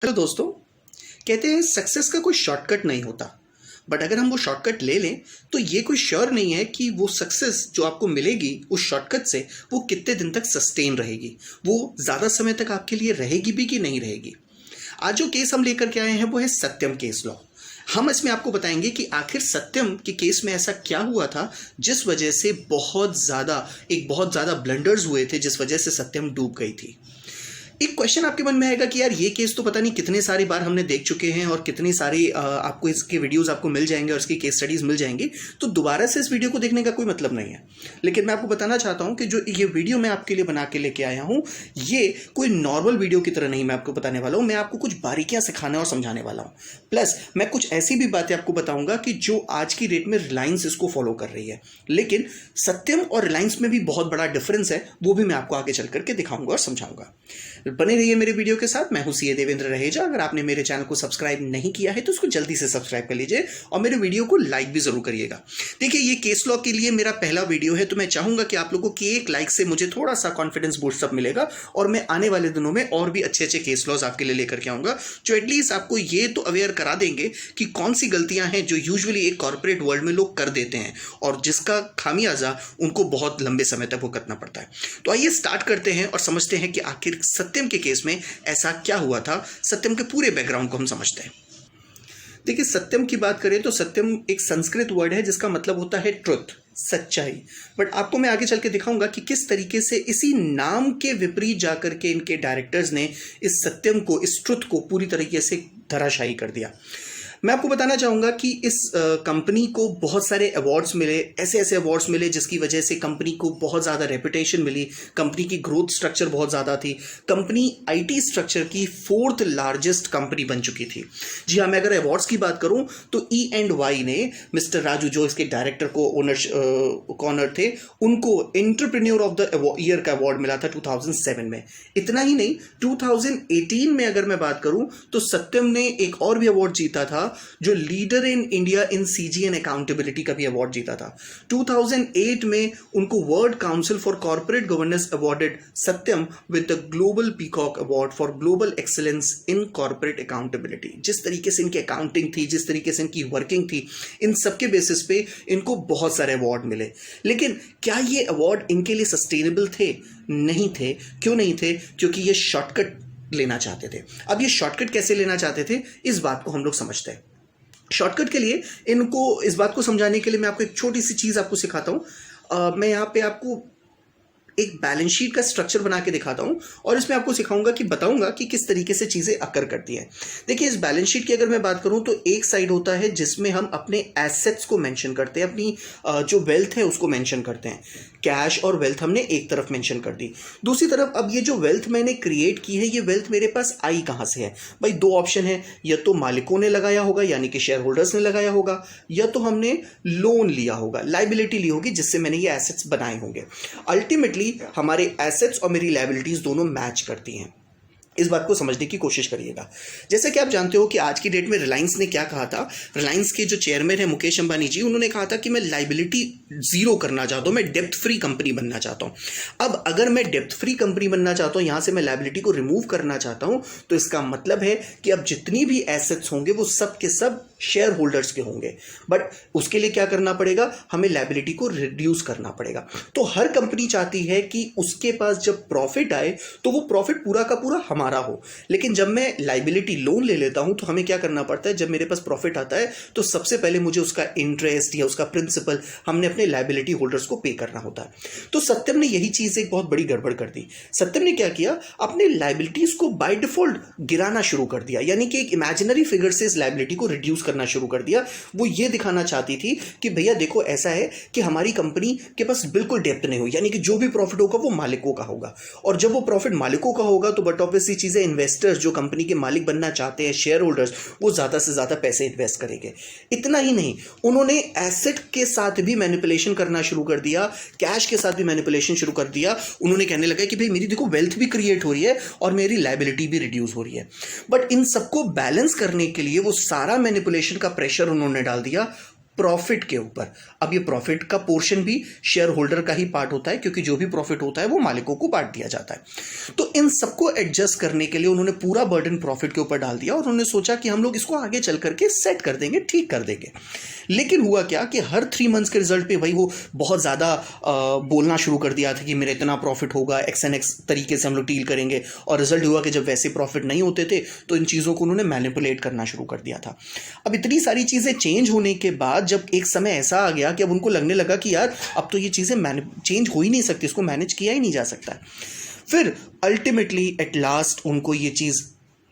Hello दोस्तों। कहते हैं सक्सेस का कोई शॉर्टकट नहीं होता, बट अगर हम वो शॉर्टकट ले लें तो ये कोई श्योर नहीं है कि वो सक्सेस जो आपको मिलेगी उस शॉर्टकट से वो कितने दिन तक सस्टेन रहेगी, वो ज़्यादा समय तक आपके लिए रहेगी भी कि नहीं रहेगी। आज जो केस हम लेकर के आए हैं वो है सत्यम केस लॉ। हम इसमें आपको बताएंगे कि आखिर सत्यम के केस में ऐसा क्या हुआ था जिस वजह से बहुत ज़्यादा ब्लंडर्स हुए थे, जिस वजह से सत्यम डूब गई थी। एक क्वेश्चन आपके मन में आएगा कि यार ये केस तो पता नहीं कितने सारी बार हमने देख चुके हैं और कितनी सारी आपको इसके वीडियोस आपको मिल जाएंगे और इसकी केस स्टडीज मिल जाएंगी, तो दोबारा से इस वीडियो को देखने का कोई मतलब नहीं है। लेकिन मैं आपको बताना चाहता हूं कि जो ये वीडियो मैं आपके लिए बना के लेके आया हूं ये कोई नॉर्मल वीडियो की तरह नहीं मैं आपको बताने वाला हूं। मैं आपको कुछ बारीकियां सिखाने और समझाने वाला हूं, प्लस मैं कुछ ऐसी भी बातें आपको बताऊंगा कि जो आज की डेट में रिलायंस इसको फॉलो कर रही है, लेकिन सत्यम और रिलायंस में भी बहुत बड़ा डिफरेंस है, वो भी मैं आपको आगे चल करके दिखाऊंगा और समझाऊंगा। बने रहिए मेरे वीडियो के साथ। मैं हूं सीए देवेंद्र रहेजा। अगर आपने मेरे चैनल को सब्सक्राइब नहीं किया है तो उसको जल्दी से सब्सक्राइब कर लीजिए और मेरे वीडियो को लाइक भी जरूर करिएगा। देखिए, ये केस लॉ के लिए मेरा पहला वीडियो है, तो मैं चाहूंगा कि आप लोगों की एक लाइक से मुझे थोड़ा सा कॉन्फिडेंस बूस्टअप मिलेगा और मैं आने वाले दिनों में और भी अच्छे अच्छे केस लॉज आपके लिए लेकर के आऊंगा, जो एटलीस्ट आपको ये तो अवेयर करा देंगे कि कौन सी गलतियां हैं जो यूजुअली एक कॉर्पोरेट वर्ल्ड में लोग कर देते हैं और जिसका खामियाजा उनको बहुत लंबे समय तक भुगतना पड़ता है। तो आइए स्टार्ट करते हैं और समझते हैं कि आखिर सत्यम के केस में ऐसा क्या हुआ था। सत्यम के पूरे बैकग्राउंड को हम समझते हैं। देखिए, सत्यम की बात करें तो सत्यम एक संस्कृत वर्ड है जिसका मतलब होता है ट्रुथ, सच्चाई। बट आपको मैं आगे चल के दिखाऊंगा कि किस तरीके से इसी नाम के विपरीत जाकर के इनके डायरेक्टर्स ने इस सत्यम को, इस ट्रुथ को पूरी तरीके से धराशायी कर दिया। मैं आपको बताना चाहूंगा कि इस कंपनी को बहुत सारे अवार्ड्स मिले, ऐसे ऐसे अवार्ड्स मिले जिसकी वजह से कंपनी को बहुत ज़्यादा रेपुटेशन मिली। कंपनी की ग्रोथ स्ट्रक्चर बहुत ज़्यादा थी। कंपनी आईटी स्ट्रक्चर की 4th लार्जेस्ट कंपनी बन चुकी थी। जी हाँ, मैं अगर अवार्ड्स की बात करूं तो E&Y ने मिस्टर राजू, जो इसके डायरेक्टर को ऑनर थे, उनको एंटरप्रेन्योर ऑफ द ईयर का अवार्ड मिला था 2007 में। इतना ही नहीं, 2018 में अगर मैं बात करूं तो सत्यम ने एक और भी अवार्ड जीता था, जो leader in India in CG and accountability का भी अवार्ड जीता था। 2008 में उनको world council for corporate governance awarded Satyam with the global peacock award for global excellence in corporate accountability. जिस तरीके से इनकी अकाउंटिंग थी, जिस तरीके से इनकी वर्किंग थी, इन सबके बेसिस पे इनको बहुत सारे अवार्ड मिले। लेकिन क्या ये अवार्ड इनके लिए सस्टेनेबल थे? नहीं थे। क्यों नहीं थे? क्योंकि ये शॉर्टकट लेना चाहते थे। अब ये शॉर्टकट कैसे लेना चाहते थे, इस बात को हम लोग समझते हैं। शॉर्टकट के लिए इनको, इस बात को समझाने के लिए मैं आपको एक छोटी सी चीज आपको सिखाता हूं। मैं यहां पे आपको एक बैलेंस शीट का स्ट्रक्चर बना के दिखाता हूं और इसमें आपको सिखाऊंगा कि बताऊंगा कि किस तरीके से चीजें अकर करती हैं। देखिए, इस बैलेंस शीट की अगर मैं बात करूं तो एक साइड होता है जिसमें हम अपने एसेट्स को मेंशन करते हैं, अपनी जो वेल्थ है उसको मेंशन करते हैं। कैश और वेल्थ हमने एक तरफ मेंशन कर दी। दूसरी तरफ अब ये जो वेल्थ मैंने क्रिएट की है, ये वेल्थ मेरे पास आई कहां से है? भाई, 2 ऑप्शन है, या तो मालिकों ने लगाया होगा यानी कि शेयर होल्डर्स ने लगाया होगा, या तो हमने लोन लिया होगा, लाइबिलिटी ली होगी जिससे मैंने ये एसेट्स बनाए होंगे। अल्टीमेटली हमारे एसेट्स और मेरी लायबिलिटीज दोनों मैच करती हैं। इस बात को समझने की कोशिश करिएगा। जैसे कि आप जानते हो कि आज की डेट में रिलायंस ने क्या कहा था, रिलायंस के जो चेयरमैन है मुकेश अंबानी जी, उन्होंने कहा था कि मैं लायबिलिटी जीरो करना चाहता हूं, मैं डेप्थ फ्री कंपनी बनना चाहता हूं। अब अगर मैं डेप्थ फ्री कंपनी बनना चाहता हूं, यहां से मैं लायबिलिटी को रिमूव करना चाहता हूं, तो इसका मतलब है कि अब जितनी भी एसेट्स होंगे वो सब के सब शेयर होल्डर्स के होंगे। बट उसके लिए क्या करना पड़ेगा, हमें लायबिलिटी को रिड्यूस करना पड़ेगा। तो हर कंपनी चाहती है कि उसके पास जब प्रॉफिट आए तो वो प्रॉफिट पूरा का पूरा हमारा हो। लेकिन जब मैं लायबिलिटी लोन ले लेता हूं तो हमें क्या करना पड़ता है, जब मेरे पास प्रॉफिट आता है तो सबसे पहले मुझे उसका इंटरेस्ट या उसका प्रिंसिपल हमने अपने लायबिलिटी होल्डर्स को पे करना होता है। तो सत्यम ने यही चीज एक बहुत बड़ी गड़बड़ कर दी। सत्यम ने क्या किया, अपने लायबिलिटीज को बाय डिफॉल्ट गिराना शुरू कर दिया, यानी कि एक इमेजिनरी फिगर से इस लायबिलिटी को रिड्यूस करना शुरू कर दिया। वो ये दिखाना चाहती थी कि भैया देखो, ऐसा है कि हमारी कंपनी के पास बिल्कुल डेप्थ नहीं हो, यानी कि जो भी प्रॉफिट होगा वो मालिकों का होगा, और जब वो प्रॉफिट मालिकों का होगा तो बट ऑब्वियसली चीजें इन्वेस्टर्स जो कंपनी के मालिक बनना चाहते हैं, शेयर होल्डर्स, वो ज्यादा से ज्यादा पैसे इन्वेस्ट करेंगे। इतना ही नहीं, उन्होंने एसेट के साथ भी मैनिपुलेशन करना शुरू कर दिया, कैश के साथ भी मैनिपुलेशन शुरू कर दिया। उन्होंने कहने लगा कि भाई मेरी देखो वेल्थ भी क्रिएट हो रही है और मेरी लायबिलिटी भी रिड्यूस हो रही है। बट इन सबको बैलेंस करने के लिए वो सारा मैनिपुलेशन का प्रेशर उन्होंने डाल दिया प्रॉफिट के ऊपर। अब ये प्रॉफिट का पोर्शन भी शेयर होल्डर का ही पार्ट होता है, क्योंकि जो भी प्रॉफिट होता है वो मालिकों को बांट दिया जाता है। तो इन सबको एडजस्ट करने के लिए उन्होंने पूरा बर्डन प्रॉफिट के ऊपर डाल दिया और उन्होंने सोचा कि हम लोग इसको आगे चल करके सेट कर देंगे, ठीक कर देंगे। लेकिन हुआ क्या कि हर 3 मंथ्स के रिजल्ट पे भाई वो बहुत ज़्यादा बोलना शुरू कर दिया था कि मेरा इतना प्रॉफिट होगा, एक्स एंड एक्स तरीके से हम लोग डील करेंगे। और रिजल्ट हुआ कि जब वैसे प्रॉफिट नहीं होते थे तो इन चीज़ों को उन्होंने मैनिपुलेट करना शुरू कर दिया था। अब इतनी सारी चीज़ें चेंज होने के बाद जब एक समय ऐसा आ गया कि अब उनको लगने लगा कि यार अब तो ये चीज़ें चेंज हो ही नहीं सकती, इसको मैनेज किया ही नहीं जा सकता। फिर अल्टीमेटली एट लास्ट उनको ये चीज़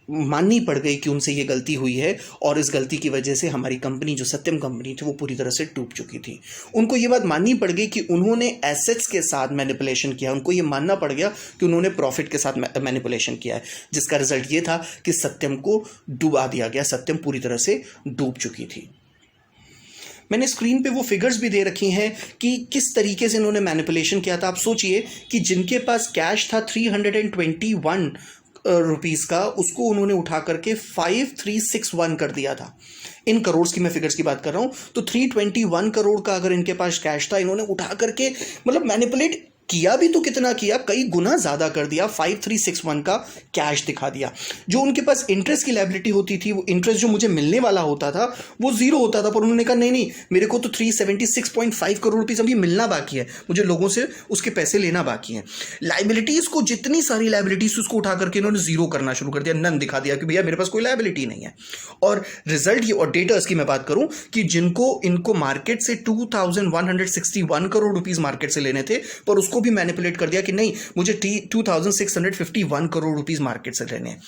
माननी पड़ गई कि उनसे ये गलती हुई है और इस गलती की वजह से हमारी कंपनी जो सत्यम कंपनी थी वो पूरी तरह से डूब चुकी थी। उनको ये बात माननी पड़ गई कि उन्होंने एसेट्स के साथ मैनिपुलेशन किया, उनको ये मानना पड़ गया कि उन्होंने प्रॉफिट के साथ मैनिपुलेशन किया है, जिसका रिजल्ट ये था कि सत्यम को डुबा दिया गया, सत्यम पूरी तरह से डूब चुकी थी। मैंने स्क्रीन पे वो फिगर्स भी दे रखी हैं कि किस तरीके से इन्होंने मैनिपुलेशन किया था। आप सोचिए कि जिनके पास कैश था 321 रुपीज़ का, उसको उन्होंने उठा करके 5361 कर दिया था। इन करोड़ की मैं फिगर्स की बात कर रहा हूँ। तो 321 करोड़ का अगर इनके पास कैश था, इन्होंने उठा करके मतलब मैनिपुलेट किया भी तो कितना किया, कई गुना ज़्यादा कर दिया। 5361 का कैश दिखा दिया। जो उनके पास इंटरेस्ट की लायबिलिटी होती थी, वो इंटरेस्ट जो मुझे मिलने वाला होता था वो जीरो होता था, पर उन्होंने कहा नहीं, मेरे को तो 376.5 करोड़ रुपीज़ अभी मिलना बाकी है, मुझे लोगों से उसके पैसे लेना बाकी है। लायबिलिटीज़ को, जितनी सारी लायबिलिटीज़ उसको उठा करके इन्होंने जीरो करना शुरू कर दिया, नन दिखा दिया कि भैया मेरे पास कोई लायबिलिटी नहीं है। और रिजल्ट ये, और डेटर्स की मैं बात करूं कि इनको मार्केट से 2161 करोड़ रुपीज़ मार्केट से लेने थे, पर उसको भी मैनिपुलेट कर दिया कि नहीं, मुझे 2651 करोड़ रुपीस मार्केट से लेने हैं।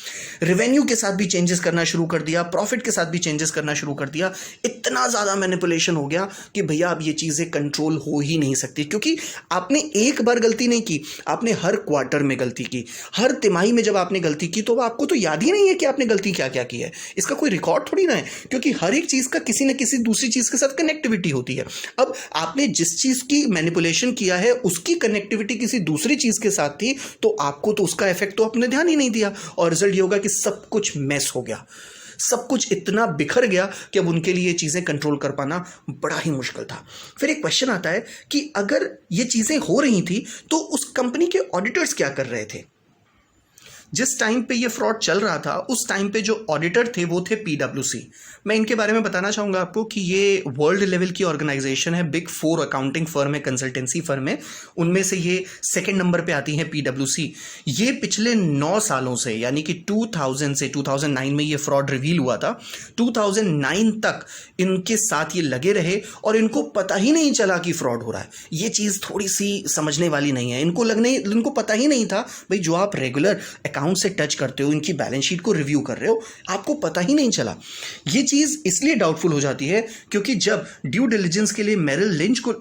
रेवेन्यू के साथ भी चेंजेस करना शुरू कर दिया, प्रॉफिट के साथ भी चेंजेस करना शुरू कर दिया। इतना ज्यादा मैनिपुलेशन हो गया कि भैया अब ये चीजें कंट्रोल हो ही नहीं सकती, क्योंकि आपने एक बार गलती नहीं की, आपने हर क्वार्टर में गलती की, हर तिमाही में जब आपने गलती की तो आपको तो याद ही नहीं है कि आपने गलती क्या क्या की है। इसका कोई रिकॉर्ड थोड़ी ना है, क्योंकि हर एक चीज का किसी न किसी दूसरी चीज के साथ कनेक्टिविटी होती है। अब आपने जिस चीज की मैनिपुलेशन किया है उसकी कनेक्टिविटी किसी दूसरी चीज के साथ थी, तो आपको तो उसका इफेक्ट तो आपने ध्यान ही नहीं दिया, और रिजल्ट ये होगा कि सब कुछ मेस हो गया, सब कुछ इतना बिखर गया कि अब उनके लिए चीजें कंट्रोल कर पाना बड़ा ही मुश्किल था। फिर एक क्वेश्चन आता है कि अगर ये चीजें हो रही थी तो उस कंपनी के ऑडिटर्स क्या कर रहे थे? जिस टाइम पे ये फ्रॉड चल रहा था उस टाइम पे जो ऑडिटर थे वो थे PwC। मैं इनके बारे में बताना चाहूँगा आपको कि ये वर्ल्ड लेवल की ऑर्गेनाइजेशन है, बिग 4 अकाउंटिंग फर्म है, कंसल्टेंसी फर्म है, उनमें से ये सेकंड नंबर पे आती है PwC। ये पिछले 9 सालों से, यानी कि 2000 से 2009 में ये फ्रॉड रिवील हुआ था, 2009 तक इनके साथ ये लगे रहे और इनको पता ही नहीं चला कि फ्रॉड हो रहा है। ये चीज़ थोड़ी सी समझने वाली नहीं है। इनको पता ही नहीं था भाई, जो आप रेगुलर अकाउंट से टच करते हो, इनकी बैलेंस शीट को रिव्यू कर रहे हो, आपको पता ही नहीं चला। ये चीज इसलिए डाउटफुल हो जाती है क्योंकि जब ड्यू डिलिजेंस के लिए मेरिल लिंच को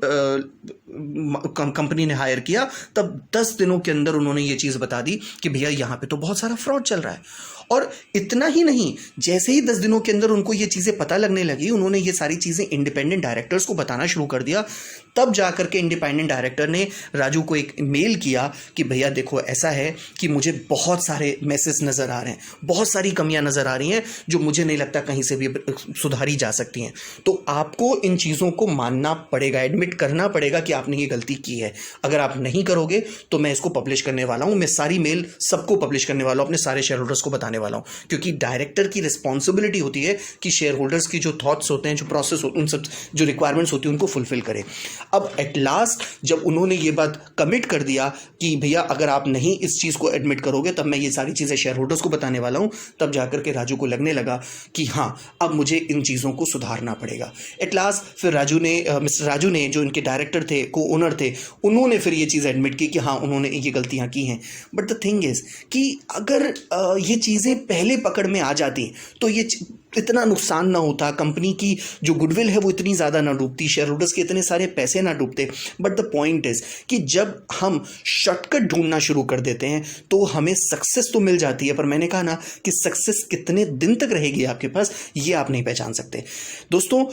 कंपनी ने हायर किया, तब 10 दिनों के अंदर उन्होंने ये चीज बता दी कि भैया यहां पे तो बहुत सारा फ्रॉड चल रहा है। और इतना ही नहीं, जैसे ही 10 दिनों के अंदर उनको ये चीजें पता लगने लगी, उन्होंने ये सारी चीजें इंडिपेंडेंट डायरेक्टर्स को बताना शुरू कर दिया। तब जाकर के इंडिपेंडेंट डायरेक्टर ने राजू को एक मेल किया कि भैया देखो ऐसा है कि मुझे बहुत सारे मैसेज नजर आ रहे हैं, बहुत सारी कमियां नजर आ रही हैं जो मुझे नहीं लगता कहीं से भी सुधारी जा सकती हैं। तो आपको इन चीजों को मानना पड़ेगा, एडमिट करना पड़ेगा कि आपने ये गलती की है। अगर आप नहीं करोगे तो मैं इसको पब्लिश करने वाला हूं, मैं सारी मेल सबको पब्लिश करने वाला हूं, अपने सारे शेयर होल्डर्स को बताने वाला हूं, क्योंकि डायरेक्टर की रिस्पॉन्सिबिलिटी होती है कि शेयर होल्डर्स की जो थॉट्स होते हैं, जो प्रोसेस होते हैं, उन सब जो रिक्वायरमेंट्स होती है उनको फुलफिल करे। अब एट लास्ट जब उन्होंने ये बात कमिट कर दिया कि भैया अगर आप नहीं इस चीज को एडमिट करोगे तब मैं ये सारी चीजें शेयर होल्डर्स को बताने वाला हूं, तब जाकर के राजू को लगने लगा कि हाँ अब मुझे इन चीजों को सुधारना पड़ेगा। एट लास्ट फिर मिस्टर राजू ने, जो इनके डायरेक्टर थे, को ओनर थे, उन्होंने फिर ये चीज एडमिट की कि हाँ उन्होंने ये गलतियां की हैं। बट द थिंग इज कि अगर ये चीजें पहले पकड़ में आ जाती तो ये इतना नुकसान ना होता, कंपनी की जो गुडविल है वो इतनी ज़्यादा ना डूबती, शेयर होल्डर्स के इतने सारे पैसे ना डूबते। बट द पॉइंट इज कि जब हम शॉर्टकट ढूंढना शुरू कर देते हैं तो हमें सक्सेस तो मिल जाती है, पर मैंने कहा ना कि सक्सेस कितने दिन तक रहेगी आपके पास, ये आप नहीं पहचान सकते। दोस्तों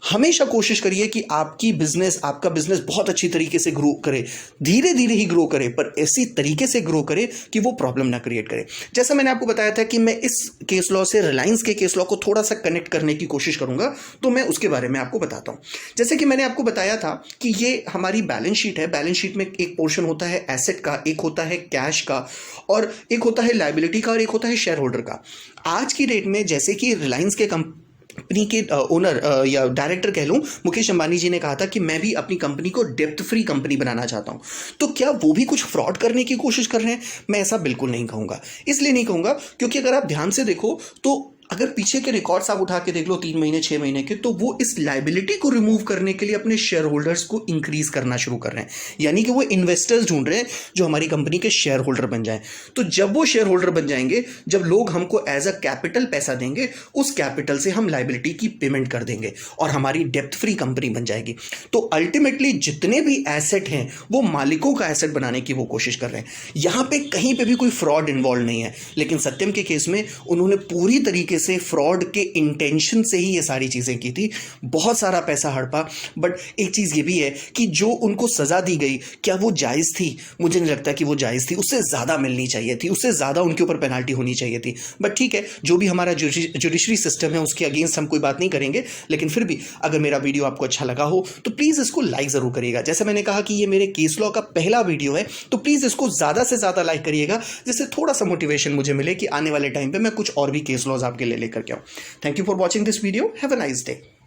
हमेशा कोशिश करिए कि आपका बिजनेस बहुत अच्छी तरीके से ग्रो करे, धीरे धीरे ही ग्रो करे, पर ऐसी तरीके से ग्रो करे कि वो प्रॉब्लम ना क्रिएट करे। जैसा मैंने आपको बताया था कि मैं इस केस लॉ से रिलायंस के केस लॉ को थोड़ा सा कनेक्ट करने की कोशिश करूंगा, तो मैं उसके बारे में आपको बताता हूं। जैसे कि मैंने आपको बताया था कि ये हमारी बैलेंस शीट है। बैलेंस शीट में एक पोर्शन होता है एसेट का, एक होता है कैश का, और एक होता है लायबिलिटी का, और एक होता है शेयर होल्डर का। आज की डेट में जैसे कि रिलायंस के कंपनी के ओनर या डायरेक्टर कह लूं, मुकेश अंबानी जी ने कहा था कि मैं भी अपनी कंपनी को डेप्थ फ्री कंपनी बनाना चाहता हूं। तो क्या वो भी कुछ फ्रॉड करने की कोशिश कर रहे हैं? मैं ऐसा बिल्कुल नहीं कहूंगा। इसलिए नहीं कहूंगा क्योंकि अगर आप ध्यान से देखो तो अगर पीछे के रिकॉर्ड्स आप उठा के देख लो 3 महीने 6 महीने के, तो वो इस लायबिलिटी को रिमूव करने के लिए अपने शेयर होल्डर्स को इंक्रीज करना शुरू कर रहे हैं। यानी कि वो इन्वेस्टर्स ढूंढ रहे हैं जो हमारी कंपनी के शेयर होल्डर बन जाएं। तो जब वो शेयर होल्डर बन जाएंगे, जब लोग हमको एज अ कैपिटल पैसा देंगे, उस कैपिटल से हम लायबिलिटी की पेमेंट कर देंगे और हमारी डेप्थ फ्री कंपनी बन जाएगी। तो अल्टीमेटली जितने भी एसेट हैं वो मालिकों का एसेट बनाने की वो कोशिश कर रहे हैं। यहां पे कहीं पे भी कोई फ्रॉड इन्वॉल्व नहीं है। लेकिन सत्यम के केस में उन्होंने पूरी तरीके से फ्रॉड के इंटेंशन से ही ये सारी चीजें की थी, बहुत सारा पैसा हड़पा। बट एक चीज ये भी है कि जो उनको सजा दी गई, क्या वो जायज थी? मुझे नहीं लगता कि वो जायज थी। उससे ज्यादा मिलनी चाहिए थी, उससे ज्यादा उनके ऊपर पेनाल्टी होनी चाहिए थी। बट ठीक है, जो भी हमारा जुडिशरी सिस्टम है उसके अगेंस्ट हम कोई बात नहीं करेंगे। लेकिन फिर भी अगर मेरा वीडियो आपको अच्छा लगा हो तो प्लीज इसको लाइक जरूर करिएगा। जैसे मैंने कहा कि ये मेरे केस लॉ का पहला वीडियो है, तो प्लीज इसको ज्यादा से ज्यादा लाइक करिएगा, जिससे थोड़ा सा मोटिवेशन मुझे मिले कि आने वाले टाइम पे मैं कुछ और भी केस लॉज आपके लिए लेकर के आऊं। Thank you for watching this video. Have a nice day.